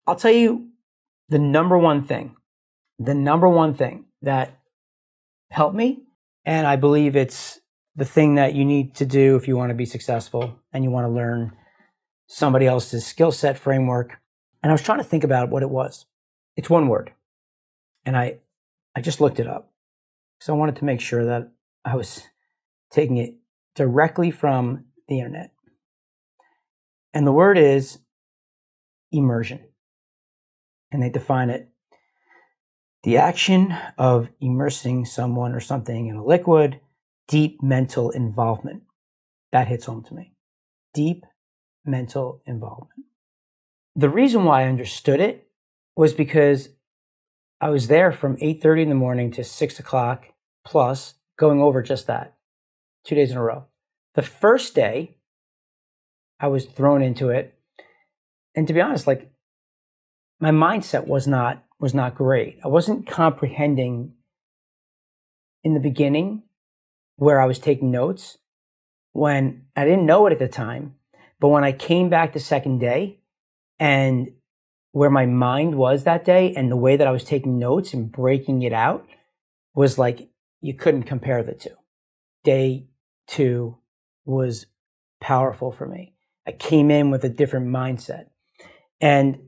I'll tell you the number one thing that helped me, and I believe it's the thing that you need to do if you want to be successful and you want to learn somebody else's skill set framework. And I was trying to think about what it was. It's one word. And I just looked it up. So I wanted to make sure that I was taking it directly from the internet. And the word is immersion. And they define it: the action of immersing someone or something in a liquid, deep mental involvement. That hits home to me. Deep mental involvement. The reason why I understood it was because I was there from 8:30 in the morning to 6 o'clock plus, going over just that 2 days in a row. The first day, I was thrown into it. And to be honest, like, my mindset was not great. I wasn't comprehending in the beginning where I was taking notes, when I didn't know it at the time. But when I came back the second day and where my mind was that day and the way that I was taking notes and breaking it out was like, you couldn't compare the two. Day 2 was powerful for me. I came in with a different mindset. And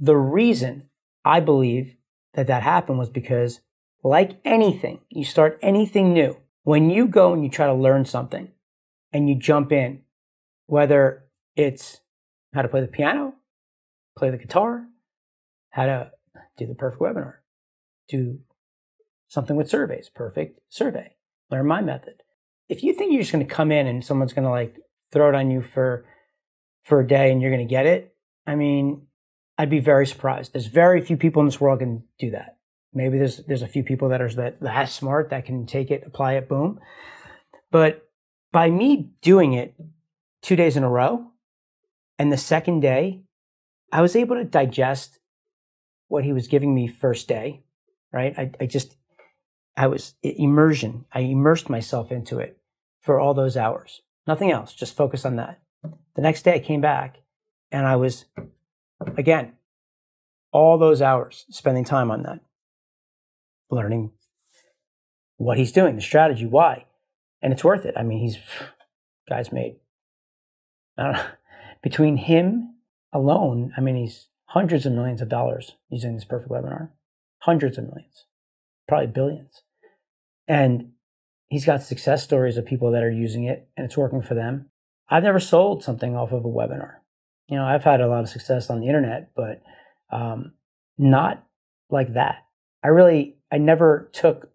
the reason I believe that happened was because, like anything, you start anything new, when you go and you try to learn something and you jump in, whether it's how to play the piano, play the guitar, how to do the perfect webinar, do something with surveys, perfect survey, learn my method. If you think you're just going to come in and someone's going to like throw it on you for a day and you're going to get it, I mean, I'd be very surprised. There's very few people in this world can do that. Maybe there's a few people that are that smart that can take it, apply it, boom. But by me doing it 2 days in a row, and the second day, I was able to digest what he was giving me first day, right? I was immersion. I immersed myself into it for all those hours. Nothing else, just focus on that. The next day I came back and I was, again, all those hours spending time on that, learning what he's doing, the strategy, why. And it's worth it. I mean, guy's made, I don't know, between him alone, I mean, he's hundreds of millions of dollars using this perfect webinar. Hundreds of millions, probably billions. And he's got success stories of people that are using it and it's working for them. I've never sold something off of a webinar. You know, I've had a lot of success on the internet, but not like that. I never took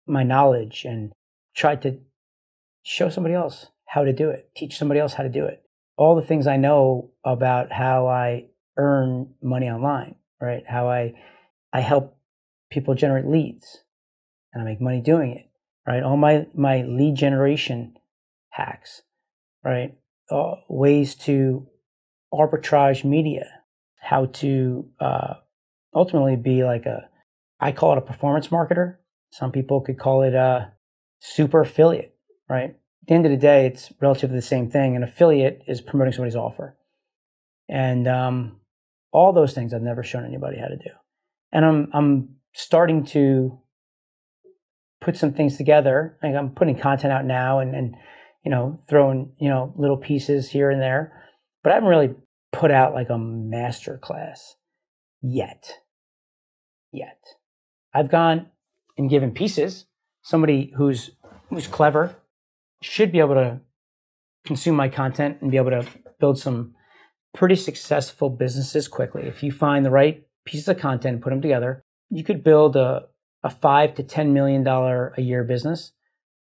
my knowledge and tried to show somebody else how to do it, teach somebody else how to do it. All the things I know about how I earn money online, right? How I help people generate leads and I make money doing it, right? All my lead generation hacks, right? Ways to arbitrage media, how to ultimately be like I call it a performance marketer. Some people could call it a super affiliate, right? At the end of the day, it's relatively the same thing. An affiliate is promoting somebody's offer. And all those things I've never shown anybody how to do. And I'm starting to put some things together. Like I'm putting content out now and you know, throwing, you know, little pieces here and there. But I haven't really put out like a master class yet. I've gone and given pieces. Somebody who's clever should be able to consume my content and be able to build some pretty successful businesses quickly. If you find the right pieces of content and put them together, you could build a $5 to $10 million a year business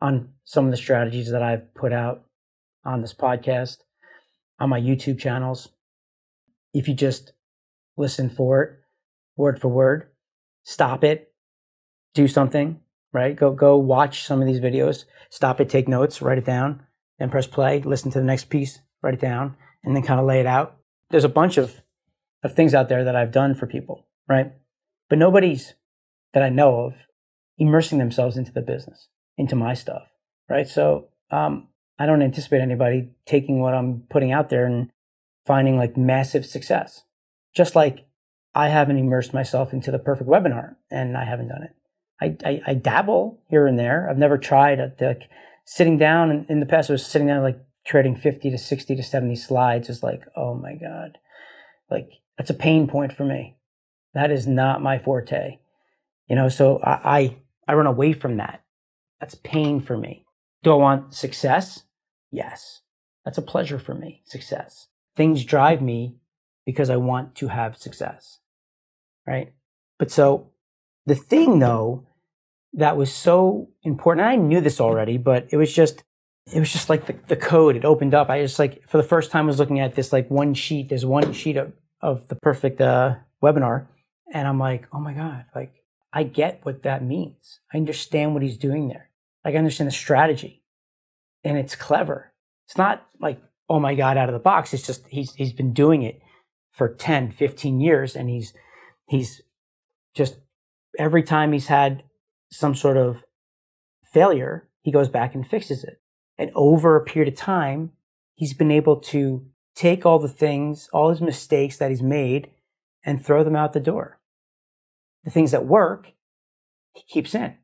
on some of the strategies that I've put out on this podcast, on my YouTube channels. If you just listen for it, word for word, stop it, do something, right? Go watch some of these videos, stop it, take notes, write it down, then press play, listen to the next piece, write it down, and then kind of lay it out. There's a bunch of things out there that I've done for people, right? But nobody's, that I know of, immersing themselves into the business, into my stuff, right? So I don't anticipate anybody taking what I'm putting out there and finding like massive success. Just like I haven't immersed myself into the perfect webinar, and I haven't done it. I dabble here and there. I've never tried sitting down. In the past, I was sitting down like creating 50 to 60 to 70 slides. Is like, oh my God, like that's a pain point for me. That is not my forte, So I run away from that. That's pain for me. Do I want success? Yes, that's a pleasure for me. Success. Things drive me because I want to have success, right? But so the thing though that was so important, and I knew this already, but it was just like the code. It opened up. I just like for the first time was looking at this like one sheet. There's one sheet of the perfect webinar, and I'm like, oh my God, like I get what that means. I understand what he's doing there. Like I understand the strategy, and it's clever. It's not like, oh my God, out of the box. It's just he's been doing it for 10, 15 years, and he's just every time he's had some sort of failure, he goes back and fixes it. And over a period of time, he's been able to take all the things, all his mistakes that he's made, and throw them out the door. The things that work, he keeps in.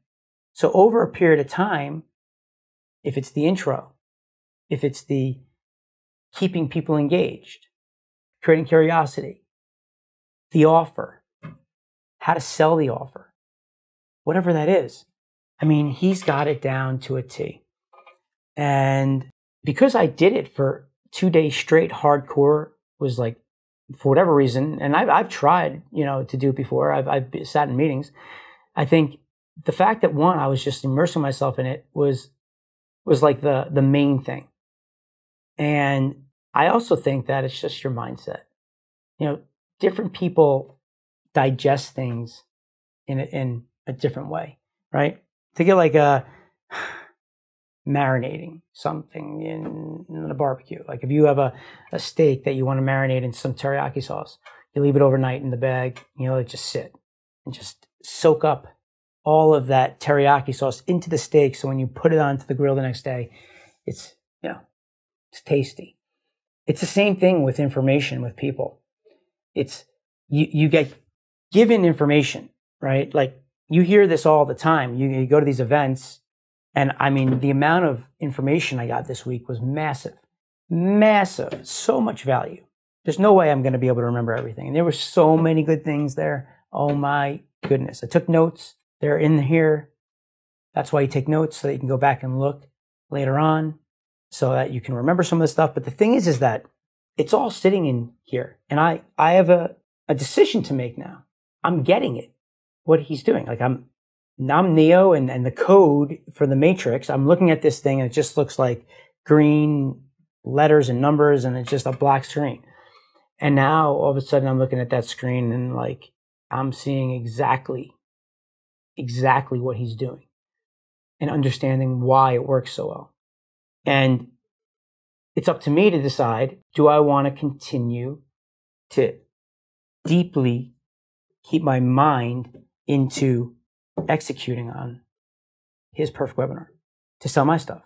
So over a period of time, if it's the intro, if it's the keeping people engaged, creating curiosity, the offer, how to sell the offer, whatever that is. I mean, he's got it down to a T. And because I did it for 2 days straight, hardcore, was like, for whatever reason, and I've tried, to do it before. I've sat in meetings. I think the fact that I was just immersing myself in it was like the main thing. And I also think that it's just your mindset. Different people digest things in a different way, right? Think of like marinating something in a barbecue. Like if you have a steak that you want to marinate in some teriyaki sauce, you leave it overnight in the bag, let it just sit and just soak up all of that teriyaki sauce into the steak. So when you put it onto the grill the next day, it's tasty. It's the same thing with information with people. It's you get given information, right? Like you hear this all the time. You go to these events, and I mean, the amount of information I got this week was massive, massive, so much value. There's no way I'm going to be able to remember everything. And there were so many good things there. Oh my goodness. I took notes. They're in here. That's why you take notes, so that you can go back and look later on so that you can remember some of the stuff. But the thing is that it's all sitting in here. And I have a decision to make now. I'm getting it, what he's doing. Like I'm Neo and the code for the matrix. I'm looking at this thing and it just looks like green letters and numbers, and it's just a black screen. And now all of a sudden I'm looking at that screen and like I'm seeing exactly what he's doing and understanding why it works so well. And it's up to me to decide, do I want to continue to deeply keep my mind into executing on his perfect webinar to sell my stuff?